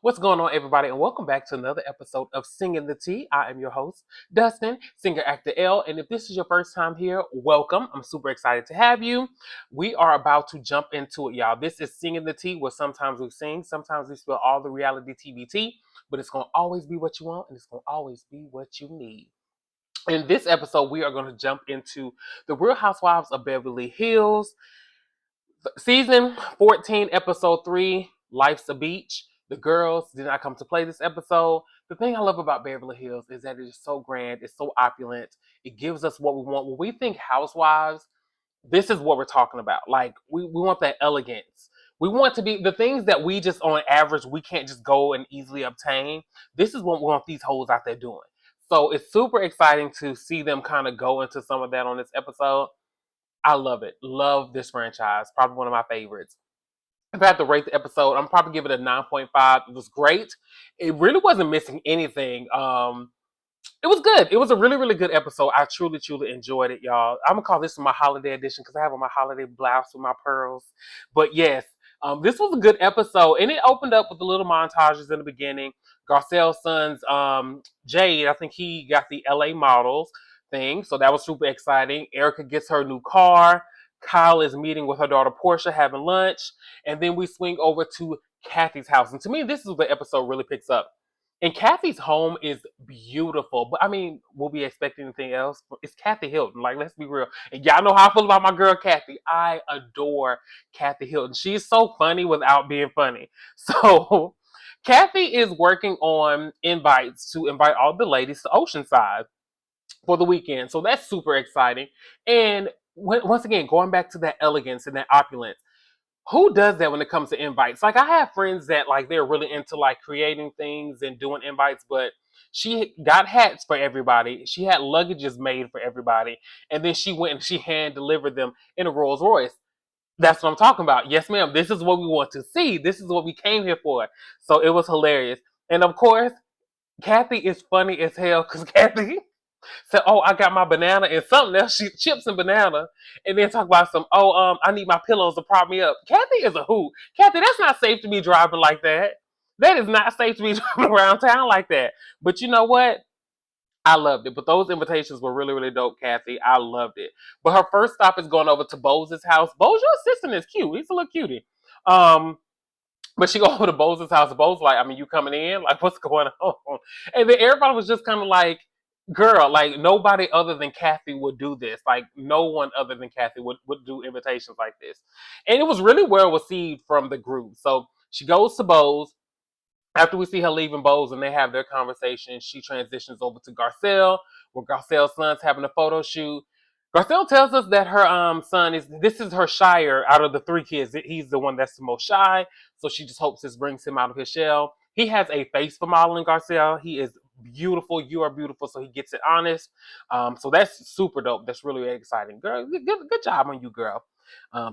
What's going on, everybody, and welcome back to another episode of Singing the Tea. I am your host, Dustin, singer actor L, and if this is your first time here, welcome. I'm super excited to have you. We are about to jump into it, y'all. This is Singing the Tea, where sometimes we sing, sometimes we spill all the reality TV tea, but it's going to always be what you want, and it's going to always be what you need. In this episode, we are going to jump into the Real Housewives of Beverly Hills. Season 14, episode 3, Life's a Beach. The girls did not come to play this episode. The thing I love about Beverly Hills is that it is so grand, it's so opulent. It gives us what we want. When we think housewives, this is what we're talking about. Like, we want that elegance. We want to be the things that we just on average we can't just go and easily obtain. This is what we want these hoes out there doing. So it's super exciting to see them kind of go into some of that on this episode. I love it. Love this franchise. Probably one of my favorites. If I had to rate the episode, I'm probably give it a 9.5. It was great. It really wasn't missing anything. It was good. It was a really, really good episode. I truly, truly enjoyed it, y'all. I'm gonna call this my holiday edition because I have on my holiday blouse with my pearls. But yes, this was a good episode, and it opened up with the little montages in the beginning. Garcelle's son's Jade, I think he got the LA models thing, so that was super exciting. Erika gets her new car. Kyle is meeting with her daughter Portia, having lunch, and then we swing over to Kathy's house. And to me, this is where the episode really picks up. And Kathy's home is beautiful, but I mean, will we expect anything else? It's Kathy Hilton. Like, let's be real. And y'all know how I feel about my girl Kathy. I adore Kathy Hilton. She's so funny without being funny. So, Kathy is working on invites to invite all the ladies to Oceanside for the weekend. So that's super exciting. And once again, going back to that elegance and that opulence, who does that when it comes to invites? Like, I have friends that like they're really into like creating things and doing invites, but she got hats for everybody. She had luggages made for everybody, and then she went and she hand delivered them in a Rolls Royce. That's what I'm talking about. Yes, ma'am. This is what we want to see. This is what we came here for. So it was hilarious. And of course, Kathy is funny as hell because Kathy said, "Oh, I got my banana and something else, chips and banana," and then talk about some, "Oh, I need my pillows to prop me up." Kathy is a hoot. Kathy, that's not safe to be driving like that. That is not safe to be driving around town like that. But you know what? I loved it. But those invitations were really, really dope, Kathy. I loved it. But her first stop is going over to Bose's house. Bose, your assistant is cute. He's a little cutie. Um, but she go over to Bose's house. Bose like, I mean, you coming in? Like, what's going on? And then everybody was just kind of like, girl, like nobody other than Kathy would do this. Like no one other than Kathy would do invitations like this. And it was really well received from the group. So she goes to Bose. After we see her leaving Bose and they have their conversation, she transitions over to Garcelle, where Garcelle's son's having a photo shoot. Garcelle tells us that her son this is her shyer out of the three kids. He's the one that's the most shy, so she just hopes this brings him out of his shell. He has a face for modeling, Garcelle. He is beautiful. You are beautiful, so he gets it honest. So that's super dope. That's really, really exciting, girl. Good job on you, girl.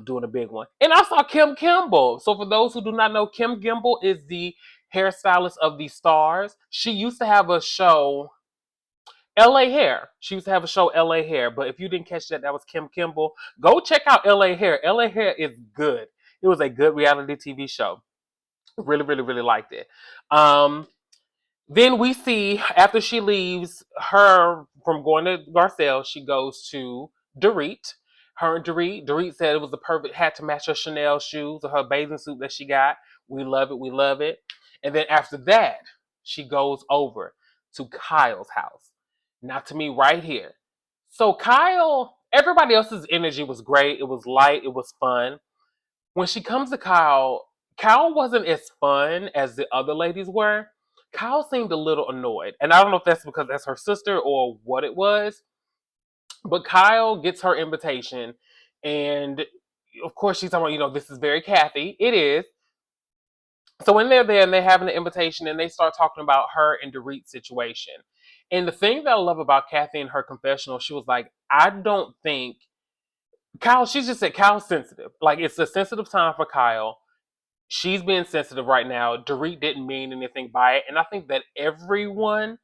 Doing a big one. And I saw Kim Kimble. So for those who do not know, Kim Kimble is the hairstylist of the stars. She used to have a show, LA Hair. She used to have a show, LA Hair. But if you didn't catch that, that was Kim Kimble. Go check out LA Hair. LA Hair is good. It was a good reality TV show. Really, really, really liked it. Then we see after she leaves her from going to Garcelle, she goes to Dorit. Her and Dorit said it was the perfect, had to match her Chanel shoes or her bathing suit that she got. We love it. We love it. And then after that, she goes over to Kyle's house. Now, to me, right here. So, Kyle, everybody else's energy was great. It was light. It was fun. When she comes to Kyle, Kyle wasn't as fun as the other ladies were. Kyle seemed a little annoyed. And I don't know if that's because that's her sister or what it was. But Kyle gets her invitation. And of course, she's talking about, this is very Kathy. It is. So when they're there and they're having the invitation and they start talking about her and Dorit's situation. And the thing that I love about Kathy and her confessional, she was like, I don't think Kyle, she just said Kyle's sensitive. Like it's a sensitive time for Kyle. She's being sensitive right now. Dorit didn't mean anything by it. And I think that everyone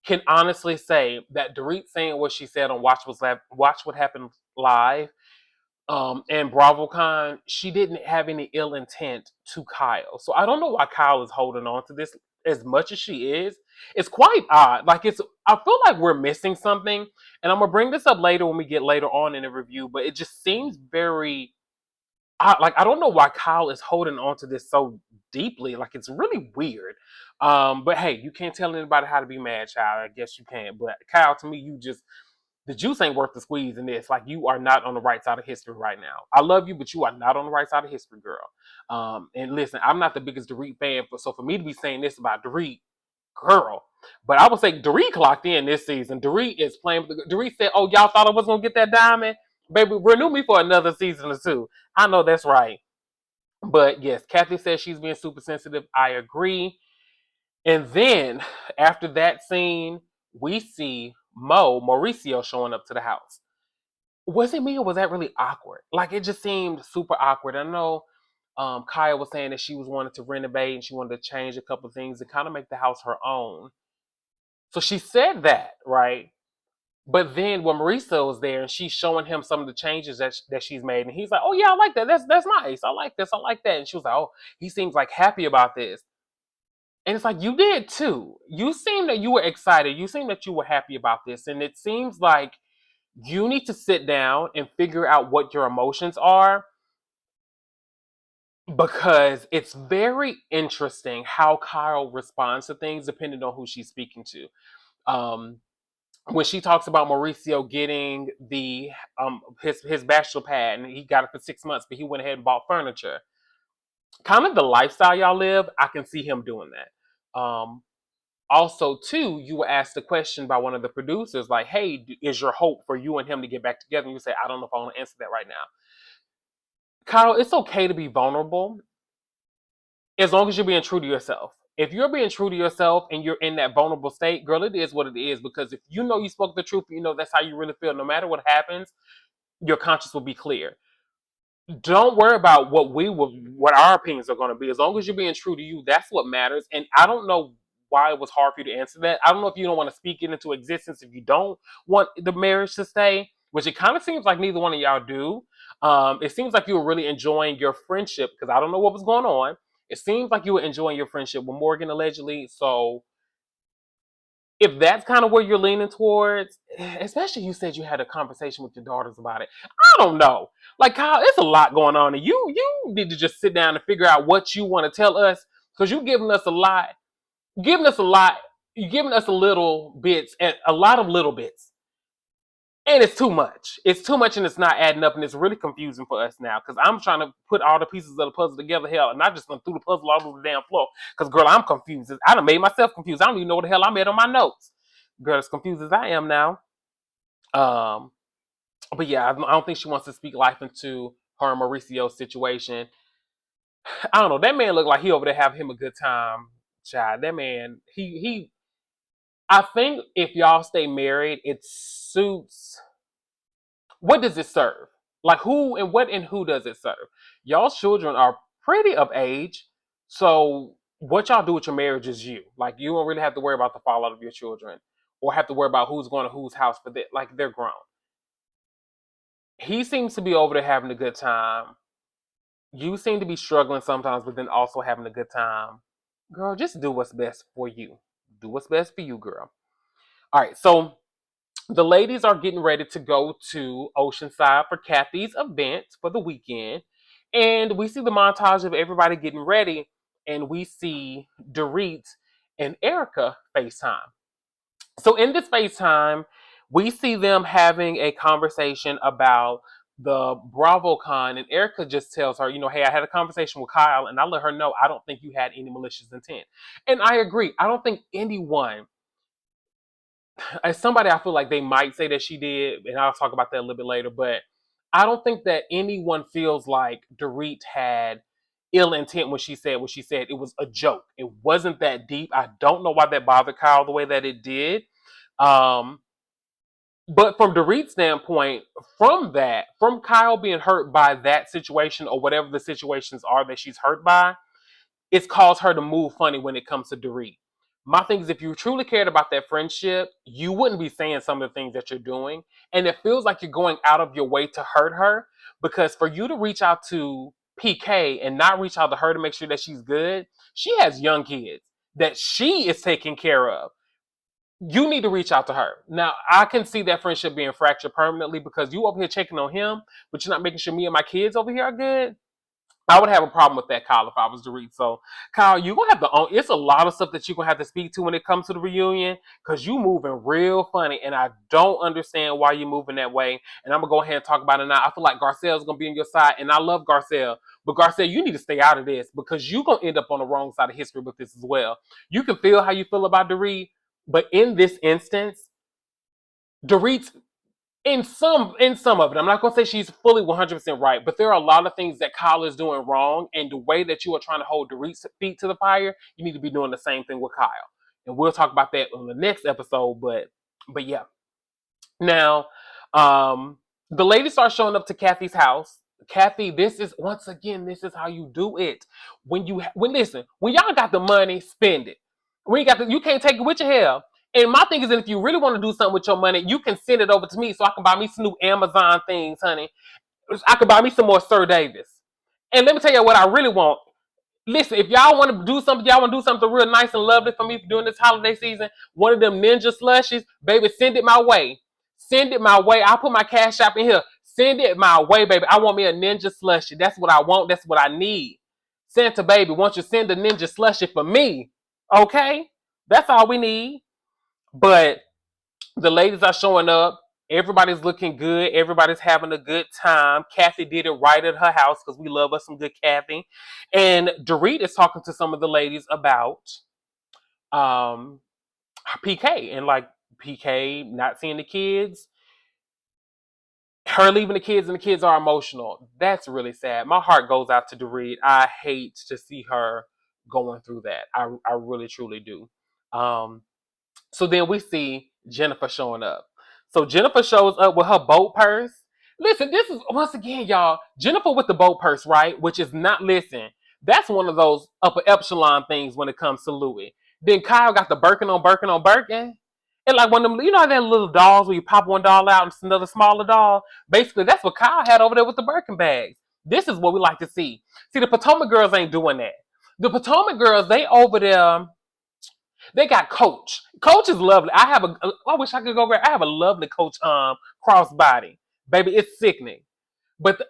can honestly say that Dorit saying what she said on Watch What Happened Live And BravoCon, she didn't have any ill intent to Kyle. So I don't know why Kyle is holding on to this as much as she is. It's quite odd. Like I feel like we're missing something. And I'm gonna bring this up later when we get later on in the review, but it just seems very like I don't know why Kyle is holding on to this so deeply. Like it's really weird. But hey, you can't tell anybody how to be mad, child. I guess you can. But Kyle, to me, the juice ain't worth the squeeze in this. Like you are not on the right side of history right now. I love you, but you are not on the right side of history, girl. And listen, I'm not the biggest Dorit fan, so for me to be saying this about Dorit, girl. But I would say Dorit clocked in this season. Dorit is playing. Dorit said, "Oh, y'all thought I was gonna get that diamond, baby. Renew me for another season or two." I know that's right. But yes, Kathy says she's being super sensitive. I agree. And then after that scene, we see Mauricio showing up to the house. Was it me or was that really awkward? Like it just seemed super awkward. I know Kaya was saying that she was wanting to renovate and she wanted to change a couple of things and kind of make the house her own. So she said that, right? But then when Mauricio was there and she's showing him some of the changes that she's made, and he's like, "Oh yeah, I like that. That's nice. I like this. I like that." And she was like, "Oh, he seems like happy about this." And it's like you did too. You seem that you were excited. You seem that you were happy about this, and it seems like you need to sit down and figure out what your emotions are because it's very interesting how Kyle responds to things depending on who she's speaking to. Um, when she talks about Mauricio getting the his bachelor pad and he got it for 6 months, but he went ahead and bought furniture. Kind of the lifestyle y'all live, I can see him doing that. Also, too, you were asked a question by one of the producers, like, "Hey, is your hope for you and him to get back together?" And you say, "I don't know if I want to answer that right now." Kyle, it's okay to be vulnerable as long as you're being true to yourself. If you're being true to yourself and you're in that vulnerable state, girl, it is what it is. Because if you know you spoke the truth, you know that's how you really feel. No matter what happens, your conscience will be clear. Don't worry about what our opinions are going to be. As long as you're being true to you, that's what matters. And I don't know why it was hard for you to answer that. I don't know if you don't want to speak it into existence if you don't want the marriage to stay, which it kind of seems like neither one of y'all do. It seems like you were really enjoying your friendship because I don't know what was going on. It seems like you were enjoying your friendship with Morgan allegedly. So if that's kind of where you're leaning towards, especially you said you had a conversation with your daughters about it. I don't know. Like Kyle, it's a lot going on, and you need to just sit down and figure out what you want to tell us because you're giving us a lot, giving us a lot, you're giving us a little bits and a lot of little bits. And it's too much. It's too much and it's not adding up and it's really confusing for us now because I'm trying to put all the pieces of the puzzle together. Hell, and I just went through the puzzle all over the damn floor because, girl, I'm confused. I done made myself confused. I don't even know what the hell I made on my notes. Girl, as confused as I am now. Um, but yeah, I don't think she wants to speak life into her and Mauricio's situation. I don't know. That man looked like he over there having him a good time, child. That man, he. I think if y'all stay married, it suits. What does it serve? Like who and what and who does it serve? Y'all's children are pretty of age, so what y'all do with your marriage is you. Like you don't really have to worry about the fallout of your children, or have to worry about who's going to whose house for that. Like they're grown. He seems to be over there having a good time. You seem to be struggling sometimes, but then also having a good time. Girl, just do what's best for you. Do what's best for you, girl. All right, so the ladies are getting ready to go to Oceanside for Kathy's event for the weekend. And we see the montage of everybody getting ready. And we see Dorit and Erika FaceTime. So in this FaceTime, we see them having a conversation about the BravoCon. And Erika just tells her, hey, I had a conversation with Kyle and I let her know I don't think you had any malicious intent. And I agree. I don't think anyone as somebody I feel like they might say that she did, and I'll talk about that a little bit later, but I don't think that anyone feels like Dorit had ill intent when she said what she said. It was a joke. It wasn't that deep. I don't know why that bothered Kyle the way that it did. Um, but from Dorit's standpoint, from Kyle being hurt by that situation or whatever the situations are that she's hurt by, it's caused her to move funny when it comes to Dorit. My thing is, if you truly cared about that friendship, you wouldn't be saying some of the things that you're doing. And it feels like you're going out of your way to hurt her, because for you to reach out to PK and not reach out to her to make sure that she's good, she has young kids that she is taking care of. You need to reach out to her. Now, I can see that friendship being fractured permanently because you over here checking on him, but you're not making sure me and my kids over here are good. I would have a problem with that, Kyle, if I was to read. So, Kyle, you're gonna have to own. It's a lot of stuff that you're gonna have to speak to when it comes to the reunion, because you moving real funny, and I don't understand why you're moving that way. And I'm gonna go ahead and talk about it now. I feel like Garcelle's gonna be on your side, and I love Garcelle, but Garcelle, you need to stay out of this because you're gonna end up on the wrong side of history with this as well. You can feel how you feel about Dorit, but in this instance, Dorit's in some of it, I'm not gonna say she's fully 100% right, but there are a lot of things that Kyle is doing wrong, and the way that you are trying to hold Dorit's feet to the fire, you need to be doing the same thing with Kyle. And we'll talk about that on the next episode. But yeah. Now, the ladies start showing up to Kathy's house. Kathy, this is once again, this is how you do it. When y'all got the money, spend it. When you can't take it with your hair. And my thing is that if you really want to do something with your money, you can send it over to me so I can buy me some new Amazon things, honey. I could buy me some more Sir Davis. And let me tell you what I really want. Listen, if y'all want to do something, y'all want to do something real nice and lovely for me during this holiday season, one of them ninja slushies, baby, send it my way. Send it my way. I'll put my cash app in here. Send it my way, baby. I want me a ninja slushie. That's what I want. That's what I need. Santa baby, won't you send a ninja slushie for me? Okay? That's all we need. But the ladies are showing up. Everybody's looking good. Everybody's having a good time. Kathy did it right at her house because we love us some good Kathy. And Dorit is talking to some of the ladies about um, PK and like PK not seeing the kids, her leaving the kids, and the kids are emotional. That's really sad. My heart goes out to Dorit. I hate to see her going through that. I really truly do. Um, So then we see Jennifer showing up. So Jennifer shows up with her boat purse. Listen, this is once again, y'all, Jennifer with the boat purse, right? Which is not, listen, that's one of those upper echelon things when it comes to Louis. Then Kyle got the Birkin on Birkin on Birkin. And like one of them, you know how that little dolls where you pop one doll out and it's another smaller doll? Basically, that's what Kyle had over there with the Birkin bags. This is what we like to see. See, the Potomac girls ain't doing that. The Potomac girls, they over there, they got Coach. Coach is lovely. I wish I could go there. I have a lovely Coach crossbody. Baby, it's sickening. But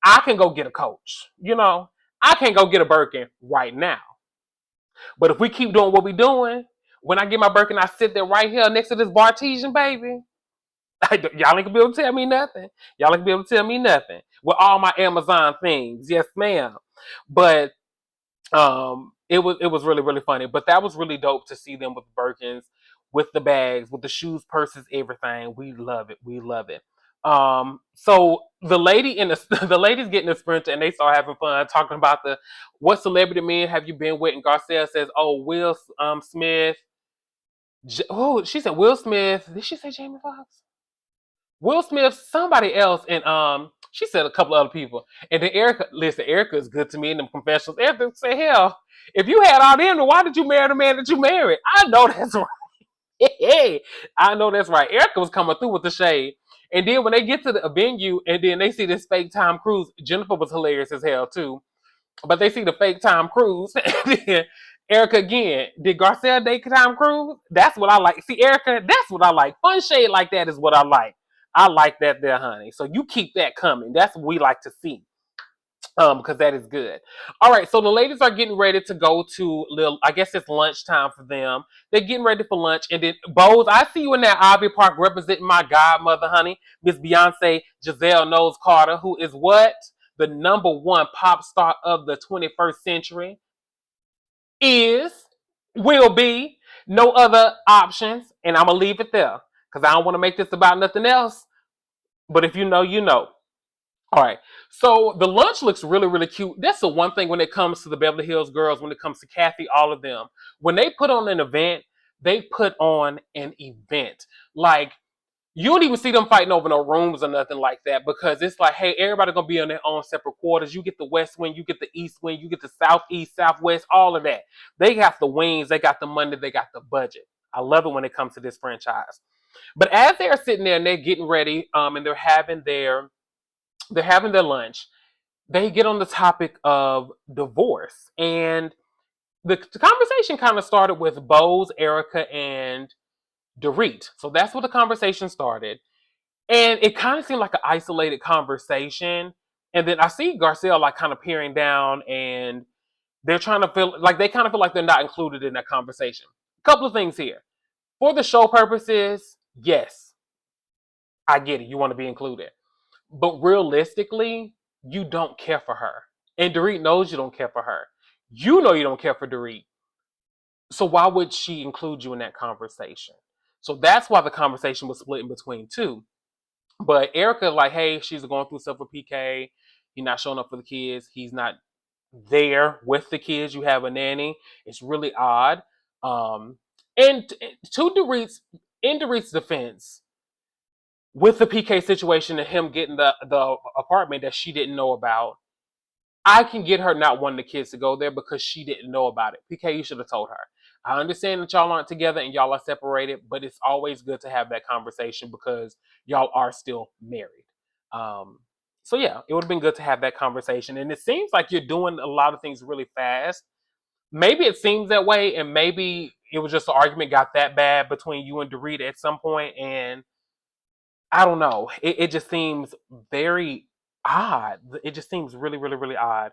I can go get a Coach. You know, I can't go get a Birkin right now. But if we keep doing what we're doing, when I get my Birkin, I sit there right here next to this Bartesian baby. Y'all ain't gonna be able to tell me nothing. Y'all ain't gonna be able to tell me nothing. With all my Amazon things. Yes, ma'am. But it was really really funny, but that was really dope to see them with Birkins, with the bags, with the shoes, purses, everything. We love it. So the lady in the the ladies getting a sprinter and they start having fun talking about the what celebrity men have you been with, and Garcelle says, oh, Will Smith. Oh, she said Will Smith. Did she say Jamie Foxx? Will Smith, somebody else, and she said a couple other people. And then Erika, listen, Erika is good to me in them confessionals. Erika said, hell, if you had all them, then why did you marry the man that you married? I know that's right. Hey, I know that's right. Erika was coming through with the shade. And then when they get to the venue and then they see this fake Tom Cruise, Jennifer was hilarious as hell too. But they see the fake Tom Cruise. And then Erika again, did Garcelle date Tom Cruise? That's what I like. See, Erika, that's what I like. Fun shade like that is what I like. I like that there, honey. So you keep that coming. That's what we like to see. Because that is good. All right, so the ladies are getting ready to go to little, I guess it's lunchtime for them. They're getting ready for lunch. And then Bose, I see you in that Ivy Park representing my godmother, honey, Miss Beyonce Giselle Knowles Carter, who is what? The number one pop star of the 21st century. Is, will be, no other options. And I'm going to leave it there. Because I don't want to make this about nothing else. But if you know, you know. All right. So the lunch looks really, really cute. That's the one thing when it comes to the Beverly Hills girls, when it comes to Kathy, all of them. When they put on an event, they put on an event. Like, You don't even see them fighting over no rooms or nothing like that because it's like, hey, everybody gonna be on their own separate quarters. You get the west wing, you get the east wing, you get the southeast, southwest, all of that. They got the wings, they got the money, they got the budget. I love it when it comes to this franchise. But as they're sitting there and they're getting ready, and they're having their lunch, they get on the topic of divorce. And the conversation kind of started with Bose, Erica, and Dorit. So that's where the conversation started. And it kind of seemed like an isolated conversation. And then I see Garcelle like kind of peering down and they're trying to feel like they kind of feel like they're not included in that conversation. A couple of things here. For the show purposes, yes, I get it. You want to be included. But realistically, you don't care for her. And Dorit knows you don't care for her. You know you don't care for Dorit. So why would she include you in that conversation? So that's why the conversation was split in between two. But Erica, like, hey, she's going through stuff with PK. He's not showing up for the kids. He's not there with the kids. You have a nanny. It's really odd. Um, and to Dorit's defense, with the PK situation and him getting the apartment that she didn't know about, I can get her not wanting the kids to go there because she didn't know about it. PK, you should have told her. I understand that y'all aren't together and y'all are separated, but it's always good to have that conversation because y'all are still married. Um, so yeah, it would have been good to have that conversation. And it seems like you're doing a lot of things really fast. Maybe it seems that way, and maybe it was just an argument got that bad between you and Dorita at some point, and I don't know. It just seems very odd. It just seems really, really, really odd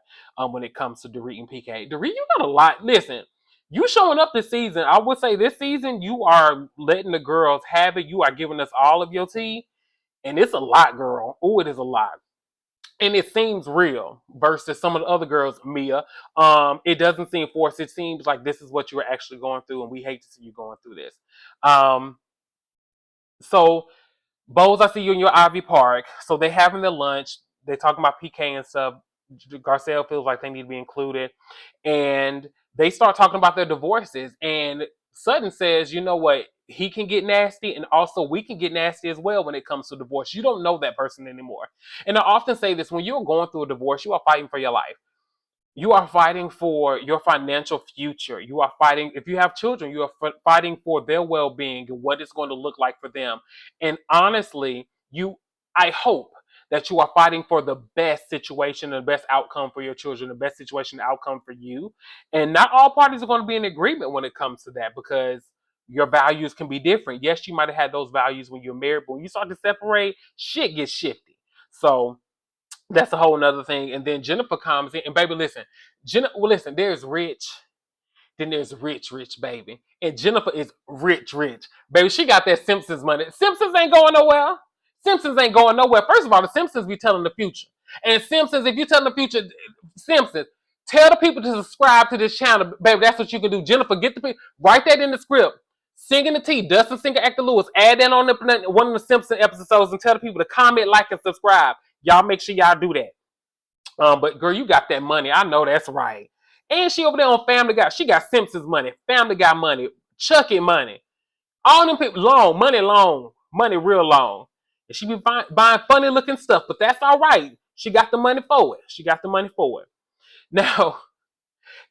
when it comes to Dorit and PK. Dorit, you got a lot. Listen, you showing up this season. I would say this season you are letting the girls have it. You are giving us all of your tea, and it's a lot, girl. Oh, it is a lot. And it seems real versus some of the other girls, Mia. It doesn't seem forced. It seems like this is what you are actually going through, and we hate to see you going through this. Um, so Bose, I see you in your Ivy Park. So they having their lunch. They talking about PK and stuff. Garcelle feels like they need to be included. And they start talking about their divorces. And Sutton says, you know what? He can get nasty, and also we can get nasty as well when it comes to divorce. You don't know that person anymore. And I often say this, when you're going through a divorce, you are fighting for your life. You are fighting for your financial future. You are fighting, if you have children, you are fighting for their well-being and what it's going to look like for them. And honestly, I hope that you are fighting for the best situation and the best outcome for your children, the best situation and outcome for you. And not all parties are going to be in agreement when it comes to that because your values can be different. Yes, you might have had those values when you're married, but when you start to separate, shit gets shifty. So that's a whole nother thing. And then Jennifer comes in, and baby, listen, listen, there's rich, then there's rich, rich, baby. And Jennifer is rich, rich. Baby, she got that Simpsons money. Simpsons ain't going nowhere. Simpsons ain't going nowhere. First of all, the Simpsons be telling the future. And Simpsons, if you tell the future, Simpsons, tell the people to subscribe to this channel. Baby, that's what you can do. Jennifer, get the people, write that in the script. Singing the T, Dustin Singer, Actor Lewis, add that on one of the Simpsons episodes and tell the people to comment, like, and subscribe. Y'all make sure y'all do that. But girl, you got that money. I know that's right. And she over there on Family Guy. She got Simpsons money, Family Guy money, Chucky money. All them people, long, money real long. And she be buying funny looking stuff, but that's all right. She got the money for it. She got the money for it. Now,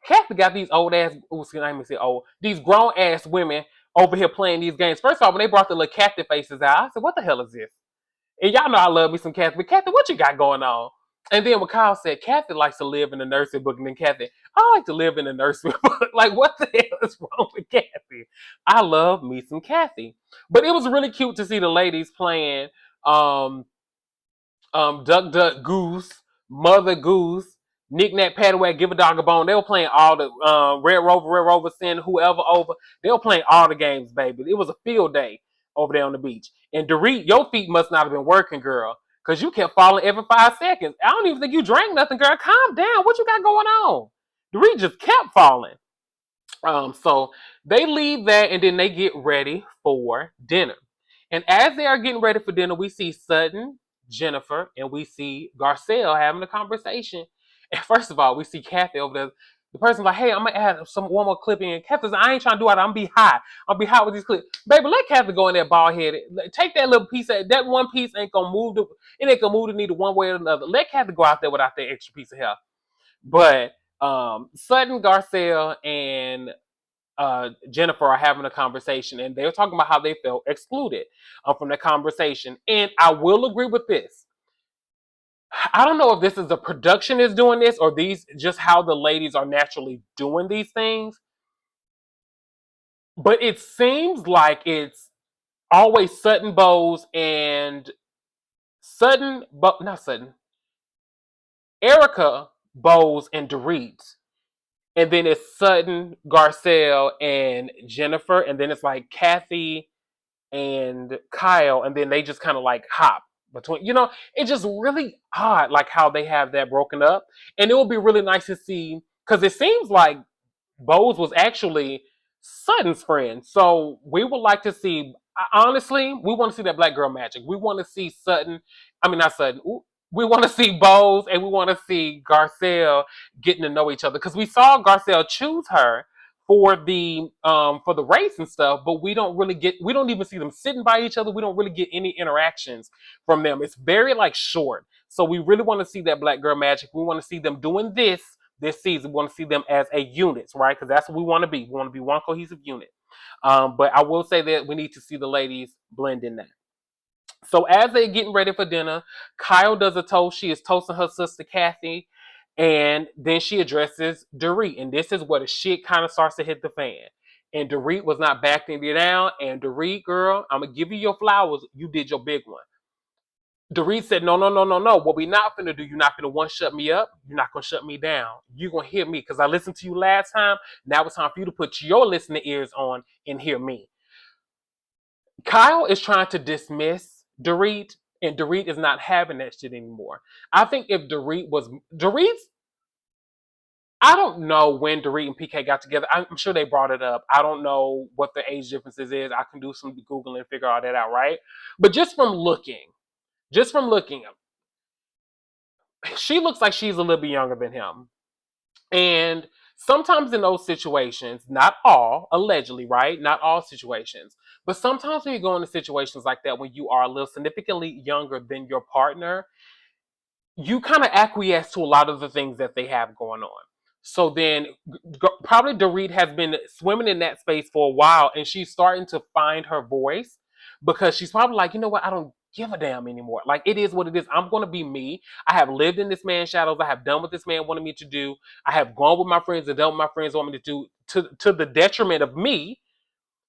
Kathy got these old ass, these grown ass women over here playing these games. First of all, when they brought the little Kathy faces out, I said, what the hell is this? And y'all know I love me some Kathy. But Kathy, what you got going on? And then when Kyle said, Kathy likes to live in the nursery book, and then Kathy, I like to live in the nursery book. Like, what the hell is wrong with Kathy? I love me some Kathy. But it was really cute to see the ladies playing um, Duck Duck Goose, Mother Goose, Knick Knack Paddywhack, Give a Dog a Bone. They were playing all the Red Rover, send whoever over. They were playing all the games, baby. It was a field day over there on the beach. And Dorit, your feet must not have been working, girl, because you kept falling every 5 seconds. I don't even think you drank nothing, girl. Calm down. What you got going on? Dorit just kept falling. So they leave that and then they get ready for dinner. And as they are getting ready for dinner, we see Sutton, Jennifer, and we see Garcelle having a conversation. And first of all, we see Kathy over there. The person's like, hey, I'm gonna add one more clip in. Kathy says, I ain't trying to do it. I'm be hot. I'll be hot with these clips. Baby, let Kathy go in there bald headed. Take that little piece. That one piece ain't gonna move it ain't gonna move the needle one way or another. Let Kathy go out there without that extra piece of hair. But Sutton, Garcelle, and Jennifer are having a conversation, and they're talking about how they felt excluded from the conversation. And I will agree with this. I don't know if this is the production is doing this or these just how the ladies are naturally doing these things, but it seems like it's always Sutton Bowes and not Sutton, Erika Bowes and Dorit. And then it's Sutton, Garcelle, and Jennifer, and then it's like Kathy and Kyle, and then they just kind of like hop between, it's just really odd, like how they have that broken up. And it would be really nice to see, because it seems like Bose was actually Sutton's friend. So we would like to see, honestly, we want to see that black girl magic. We want to see Sutton, I mean, not Sutton, we want to see Bose and we want to see Garcelle getting to know each other. Because we saw Garcelle choose her for the race and stuff, but we don't even see them sitting by each other. We don't really get any interactions from them. It's very like short. So we really want to see that black girl magic. We want to see them doing this season. We want to see them as a unit, right? Because that's what we want to be. We want to be one cohesive unit. But I will say that we need to see the ladies blend in that. So as they're getting ready for dinner, Kyle does a toast. She is toasting her sister Kathy, and then she addresses Dorit. And this is where the shit kind of starts to hit the fan. And Dorit was not backing you down. And Dorit, girl, I'm gonna give you your flowers. You did your big one. Dorit said, no, no, no, no, no. What we not gonna do, you're not gonna one shut me up. You're not gonna shut me down. You're gonna hear me because I listened to you last time. Now it's time for you to put your listening ears on and hear me. Kyle is trying to dismiss Dorit, and Dorit is not having that shit anymore. I think if Dorit's, I don't know when Dorit and PK got together. I'm sure they brought it up. I don't know what the age differences is. I can do some Googling and figure all that out, right? But just from looking, she looks like she's a little bit younger than him. And sometimes in those situations, not all, allegedly, right? Not all situations, but sometimes when you go into situations like that, when you are a little significantly younger than your partner, you kind of acquiesce to a lot of the things that they have going on. So then probably Dorit has been swimming in that space for a while, and she's starting to find her voice because she's probably like, you know what, I don't give a damn anymore. Like, it is what it is. I'm going to be me. I have lived in this man's shadows. I have done what this man wanted me to do. I have gone with my friends and done what my friends want me to do to the detriment of me.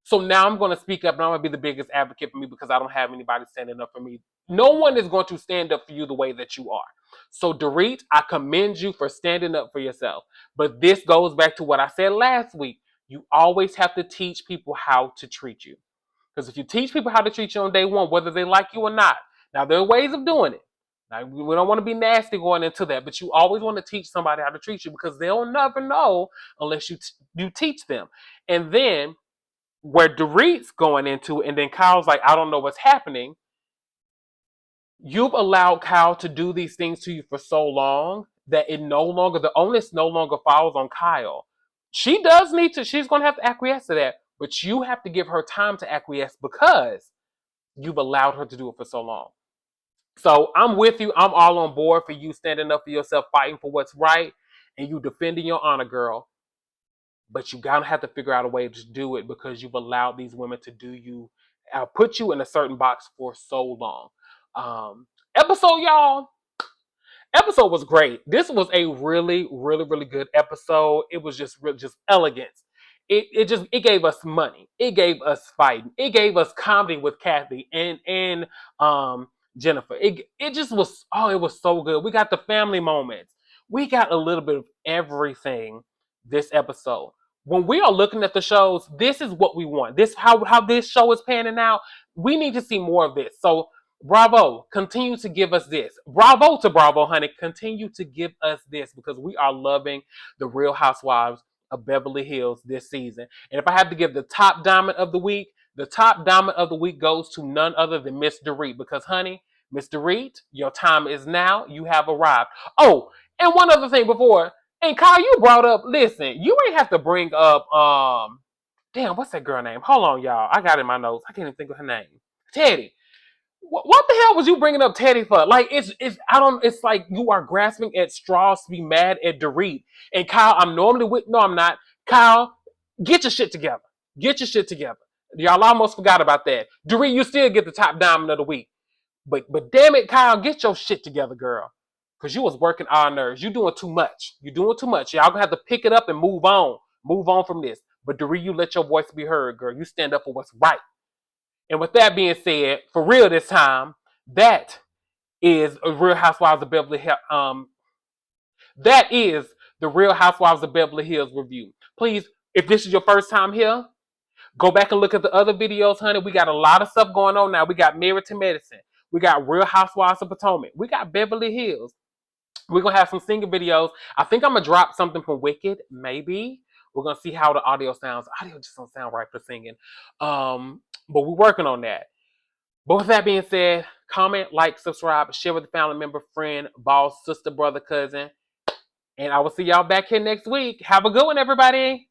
So now I'm going to speak up and I'm going to be the biggest advocate for me because I don't have anybody standing up for me. No one is going to stand up for you the way that you are. So Dorit, I commend you for standing up for yourself. But this goes back to what I said last week. You always have to teach people how to treat you. Because if you teach people how to treat you on day one, whether they like you or not, now there are ways of doing it. Now, we don't want to be nasty going into that, but you always want to teach somebody how to treat you because they'll never know unless you teach them. And then where Dorit's going into it, and then Kyle's like, I don't know what's happening. You've allowed Kyle to do these things to you for so long that the onus no longer falls on Kyle. She's going to have to acquiesce to that, but you have to give her time to acquiesce because you've allowed her to do it for so long. So I'm with you. I'm all on board for you standing up for yourself, fighting for what's right, and you defending your honor, girl. But you gotta have to figure out a way to do it because you've allowed these women to put you in a certain box for so long. Um, episode, y'all. Episode was great. This was a really, really, really good episode. It was just really just elegance. It gave us money. It gave us fighting. It gave us comedy with Kathy and Jennifer. It just was it was so good. We got the family moments. We got a little bit of everything this episode. When we are looking at the shows, this is what we want. This how this show is panning out. We need to see more of this. So Bravo, continue to give us this. Bravo to Bravo, honey. Continue to give us this because we are loving the Real Housewives of Beverly Hills this season. And if I have to give the top diamond of the week goes to none other than Miss Dorit because, honey, Miss Dorit, your time is now. You have arrived. Oh, and one other thing before. And Kyle, you brought up, listen, you ain't have to bring up, damn, what's that girl name? Hold on, y'all. I got it in my notes. I can't even think of her name. Teddy. What the hell was you bringing up Teddy for? Like, it's like you are grasping at straws to be mad at Dorit. And Kyle, I'm normally with, no, I'm not. Kyle, get your shit together. Get your shit together. Y'all almost forgot about that. Dorit, you still get the top diamond of the week. But damn it, Kyle, get your shit together, girl. Because you was working our nerves. You doing too much. You doing too much. Y'all gonna have to pick it up and move on. Move on from this. But Dorit, you let your voice be heard, girl. You stand up for what's right. And with that being said, for real this time, that is a Real Housewives of Beverly Hills. That is the Real Housewives of Beverly Hills review. Please, if this is your first time here, go back and look at the other videos, honey. We got a lot of stuff going on now. We got Married to Medicine. We got Real Housewives of Potomac. We got Beverly Hills. We're going to have some singing videos. I think I'm going to drop something from Wicked, maybe. We're going to see how the audio sounds. Audio just don't sound right for singing. But we're working on that. But with that being said, comment, like, subscribe, share with a family member, friend, boss, sister, brother, cousin. And I will see y'all back here next week. Have a good one, everybody.